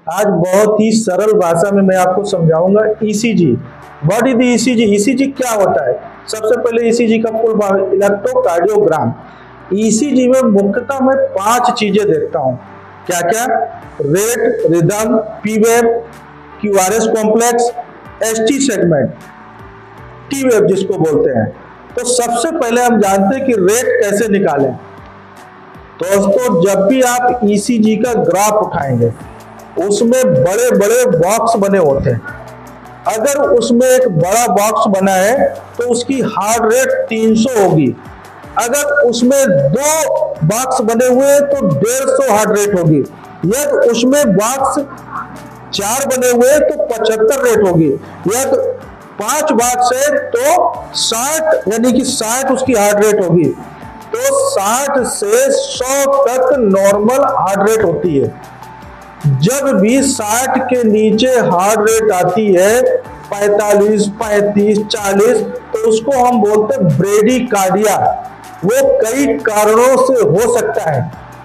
आज बहुत ही सरल भाषा में मैं आपको समझाऊंगा ECG. What is the ECG? ECG क्या होता है? सबसे पहले ईसीजी का फुल फॉर्म इलेक्ट्रोकार्डियोग्राम। ईसीजी में मुख्यतः मैं 5 चीजें देखता हूं। क्या क्या? Rate, rhythm, P wave, QRS complex, ST segment, T wave जिसको बोलते हैं। तो सबसे पहले हम जानते हैं कि रेट कैसे निकालें। दोस्तों, जब भी आप ईसीजी का ग्राफ उठाएंगे उसमें बड़े बड़े बॉक्स बने होते हैं। अगर उसमें एक बड़ा बॉक्स बना है तो उसकी हार्ट रेट 300 होगी। अगर उसमें 2 बॉक्स बने हुए हैं तो 150 हार्ट रेट होगी। यदि उसमें बॉक्स 4 बने हुए हैं तो 75 रेट होगी। यदि 5 बॉक्स है तो 60 यानी कि 60 उसकी हार्ट रेट होगी। तो 60 से 100 तक नॉर्मल हार्ट रेट होती है। जब भी 60 के नीचे हार्ट रेट आती है 45, 35, 40 तो उसको हम बोलते हैं ब्रेडिकार्डिया। वो कई कारणों से हो सकता है।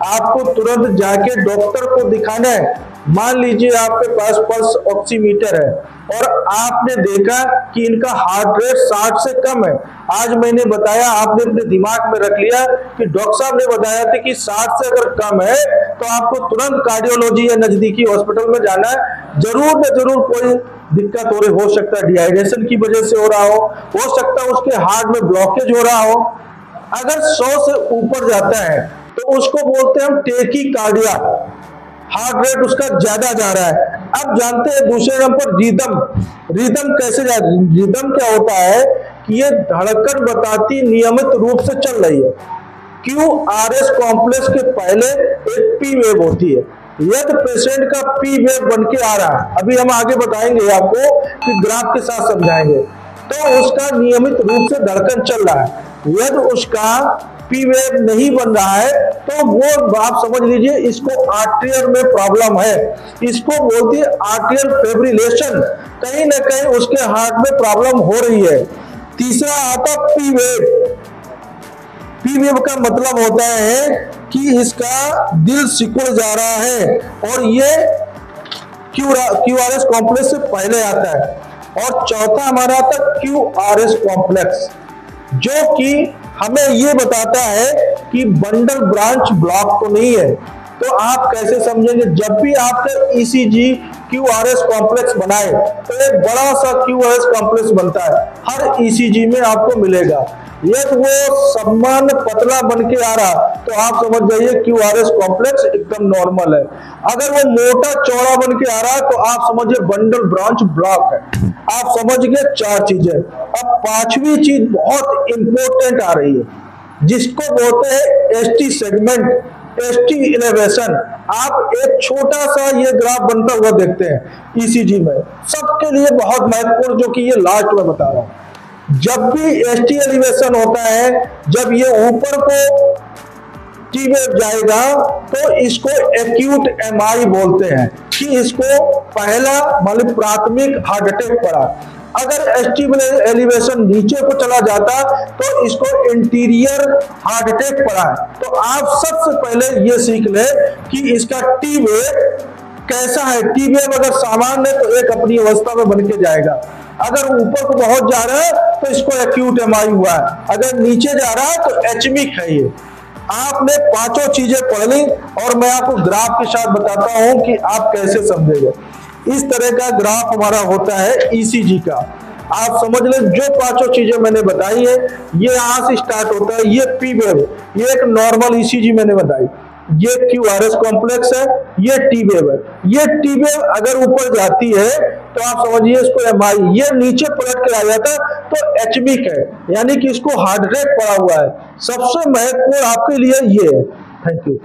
आपको तुरंत जाके डॉक्टर को दिखाना है। मान लीजिए आपके पास पल्स ऑक्सीमीटर है और आपने देखा कि इनका हार्ट रेट 60 से कम है। आज मैंने बताया, आपने अपने दिमाग में रख लिया कि डॉक्टर साहब ने बताया था कि 60 से अगर कम है तो आपको तुरंत कार्डियोलॉजी या नजदीकी हॉस्पिटल में जाना है। जरूर न जरूर कोई दिक्कत हो सकता है, डिहाइड्रेशन की वजह से हो रहा हो सकता है उसके हार्ट में ब्लॉकेज हो रहा हो। अगर 100 से ऊपर जाता है तो उसको बोलते हैं हम टेकीकार्डिया, हार्ट रेट उसका ज्यादा जा रहा है। अब जानते हैं दूसरे नंबर पर रिदम। रिदम कैसे जा रही है? रिदम क्या होता है कि ये धड़कन बताती नियमित रूप से चल रही है। क्यूआरएस कॉम्प्लेक्स के पहले एक पी वेव होती है। यदि पेशेंट का पी वेव बन के आ रहा है, अभी हम आगे बताएंगे आपको कि ग्राफ के साथ समझाएंगे, तो उसका नियमित रूप से धड़कन चल रहा है। यदि उसका पी वेव नहीं बन रहा है तो वो आप समझ लीजिए इसको आर्टेरियल में प्रॉब्लम है। इसको बोलती है आर्टेरियल फिब्रिलेशन। कहीं ना कहीं उसके हार्ट में प्रॉब्लम हो रही है। तीसरा आता पी वेव। पी वेव का मतलब होता है कि इसका दिल सिकुड़ जा रहा है और ये क्यूआरएस कॉम्प्लेक्स से पहले आता है। और चौथा हमारा आता क्यूआरएस कॉम्प्लेक्स, जो कि हमें ये बताता है कि बंडल ब्रांच ब्लॉक तो नहीं है। तो आप कैसे समझेंगे? जब भी आपने ईसीजी क्यूआरएस कॉम्प्लेक्स बनाए तो एक बड़ा सा क्यूआरएस कॉम्प्लेक्स बनता है, हर ईसीजी में आपको मिलेगा। यदि वो समान पतला बन के आ रहा तो आप समझ जाइए क्यूआरएस कॉम्प्लेक्स एकदम नॉर्मल है। अगर वो मोटा चौड़ा बन के आ रहा है तो आप समझिए बंडल ब्रांच ब्लॉक है। आप समझ गए 4 चीजें। अब 5वीं चीज बहुत इंपॉर्टेंट आ रही है जिसको बोलते हैं एसटी सेगमेंट, एसटी इलेवेशन। आप एक छोटा सा ये ग्राफ बनता हुआ देखते हैं ईसीजी में, सबके लिए बहुत महत्वपूर्ण, जो कि ये लास्ट में बता रहा हूं। जब भी एसटी एलिवेशन होता है, जब ये ऊपर को टी वेव जाएगा तो इसको एक्यूट एमआई बोलते हैं कि इसको पहला मतलब प्राथमिक हार्ट अटैक पड़ा। अगर एसटी एलिवेशन नीचे को चला जाता तो इसको इंटीरियर हार्ट अटैक पड़ा है। तो आप सबसे पहले ये सीख ले कि इसका टी वेव कैसा है। टी वेव अगर सामान्य है तो एक अपनी अवस्था में बन के जाएगा। अगर ऊपर को बहुत जा रहा है तो इसको एक्यूट एमआई हुआ है। अगर नीचे जा रहा है तो एचमिक है। ये आपने 5 चीजें पढ़ ली और मैं आपको ग्राफ के साथ बताता हूं कि आप कैसे समझेंगे। इस तरह का ग्राफ हमारा होता है ईसीजी का। आप समझ लें जो 5 चीजें मैंने बताई है, ये यहां से स्टार्ट होता है। ये पी वेव, ये एक नॉर्मल ईसीजी मैंने बताई। ये क्यूआरएस कॉम्प्लेक्स है, ये टी वेव है। ये टी वेव अगर ऊपर जाती है तो आप समझिए इसको एमआई, ये नीचे पलट के आ जाता तो एचमिक है, यानी कि इसको हार्ट रेट पड़ा हुआ है। सबसे महत्वपूर्ण आपके लिए ये है। Thank you.